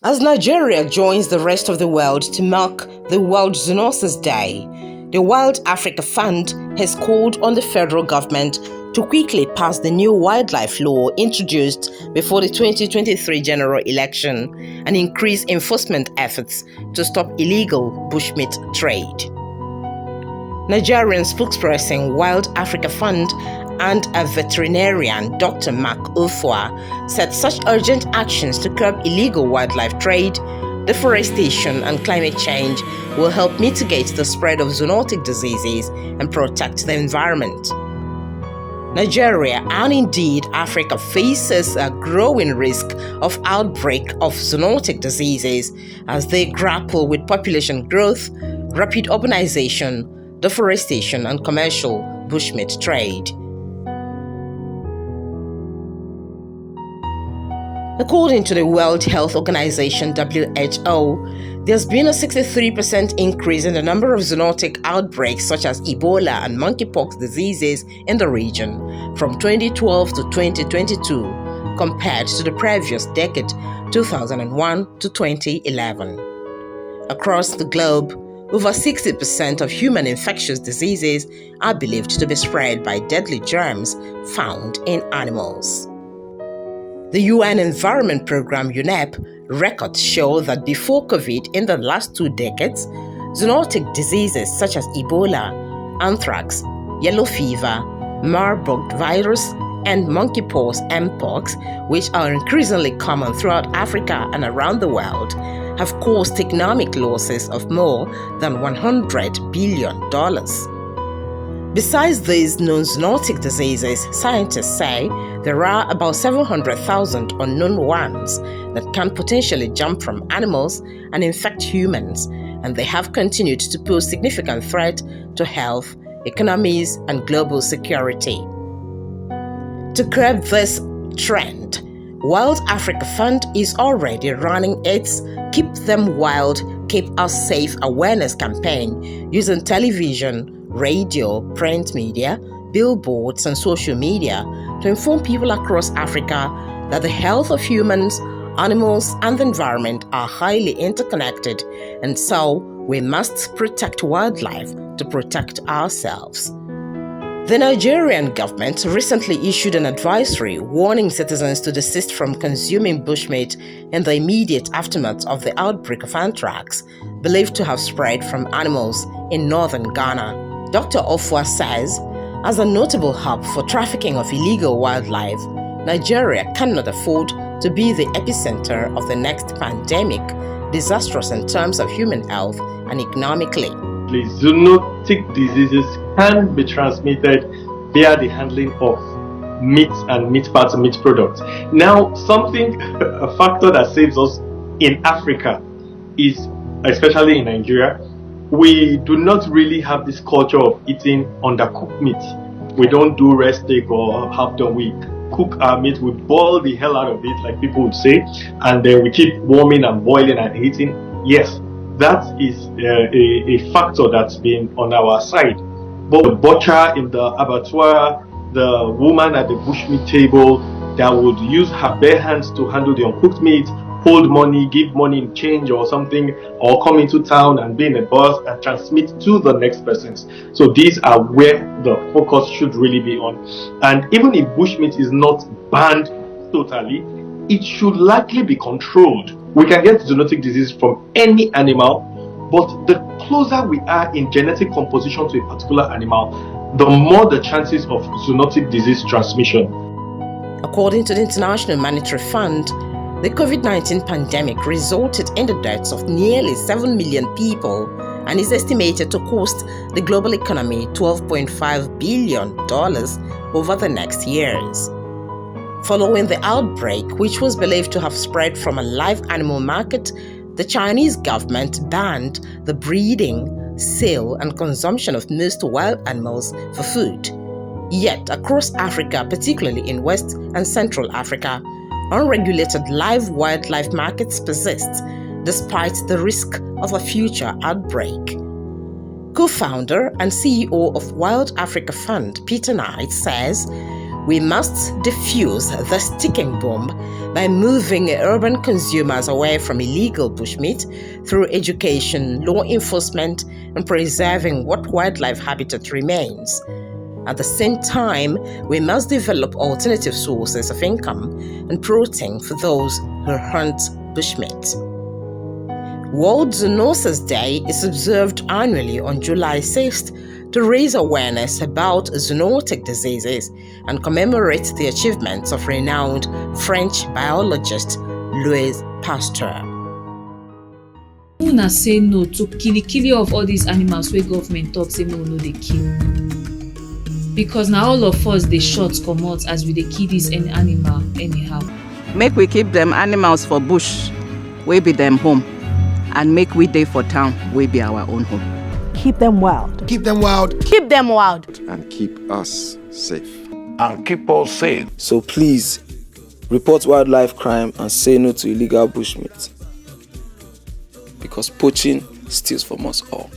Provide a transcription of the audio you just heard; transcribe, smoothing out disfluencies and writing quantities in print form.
As Nigeria joins the rest of the world to mark the World Zoonoses Day, the Wild Africa Fund has called on the federal government to quickly pass the new wildlife law introduced before the 2023 general election and increase enforcement efforts to stop illegal bushmeat trade. Nigerian spokesperson Wild Africa Fund and a veterinarian, Dr. Mark Ofua, said such urgent actions to curb illegal wildlife trade, deforestation, and climate change will help mitigate the spread of zoonotic diseases and protect the environment. Nigeria, and indeed Africa, faces a growing risk of outbreak of zoonotic diseases as they grapple with population growth, rapid urbanization, deforestation, and commercial bushmeat trade. According to the World Health Organization (WHO), there's been a 63% increase in the number of zoonotic outbreaks such as Ebola and monkeypox diseases in the region from 2012 to 2022 compared to the previous decade, 2001 to 2011. Across the globe, over 60% of human infectious diseases are believed to be spread by deadly germs found in animals. The UN Environment Programme (UNEP) records show that before COVID in the last 2 decades, zoonotic diseases such as Ebola, anthrax, yellow fever, Marburg virus, and monkeypox (mpox), which are increasingly common throughout Africa and around the world, have caused economic losses of more than $100 billion. Besides these known zoonotic diseases, scientists say there are about 700,000 unknown ones that can potentially jump from animals and infect humans, and they have continued to pose significant threat to health, economies, and global security. To curb this trend, Wild Africa Fund is already running its Keep Them Wild, Keep Us Safe awareness campaign using television, radio, print media, billboards, and social media to inform people across Africa that the health of humans, animals, and the environment are highly interconnected, and so we must protect wildlife to protect ourselves. The Nigerian government recently issued an advisory warning citizens to desist from consuming bushmeat in the immediate aftermath of the outbreak of anthrax, believed to have spread from animals in northern Ghana. Dr. Ofua says, as a notable hub for trafficking of illegal wildlife, Nigeria cannot afford to be the epicenter of the next pandemic, disastrous in terms of human health and economically. Zoonotic diseases can be transmitted via the handling of meat and meat parts and meat products. Now, a factor that saves us in Africa is, especially in Nigeria, we do not really have this culture of eating undercooked meat. We don't do rest steak or half done. We cook our meat, we boil the hell out of it, like people would say, and then we keep warming and boiling and eating. Yes, that is a factor that's been on our side. But the butcher in the abattoir, the woman at the bushmeat table that would use her bare hands to handle the uncooked meat, hold money, give money in change or something, or come into town and be in a bus and transmit to the next persons. So these are where the focus should really be on. And even if bushmeat is not banned totally, it should likely be controlled. We can get zoonotic disease from any animal, but the closer we are in genetic composition to a particular animal, the more the chances of zoonotic disease transmission. According to the International Monetary Fund, the COVID-19 pandemic resulted in the deaths of nearly 7 million people and is estimated to cost the global economy $12.5 billion over the next years. Following the outbreak, which was believed to have spread from a live animal market, the Chinese government banned the breeding, sale, and consumption of most wild animals for food. Yet, across Africa, particularly in West and Central Africa, unregulated live wildlife markets persist despite the risk of a future outbreak. Co-founder and CEO of Wild Africa Fund, Peter Knight, says, We must defuse this ticking bomb by moving urban consumers away from illegal bushmeat through education, law enforcement, and preserving what wildlife habitat remains. At the same time, we must develop alternative sources of income and protein for those who hunt bushmeat. World Zoonoses Day is observed annually on July 6th to raise awareness about zoonotic diseases and commemorate the achievements of renowned French biologist Louis Pasteur. Una say no to killing of all these animals wey government talk say no dey kill. Because now all of us dey shot comot as we dey kill this animal anyhow. Make we keep them animals for bush, wey be them home, and make we dey for town, wey be our own home. Keep them wild. Keep them wild. Keep them wild. And keep us safe. And keep us safe. So please, report wildlife crime and say no to illegal bushmeat. Because poaching steals from us all.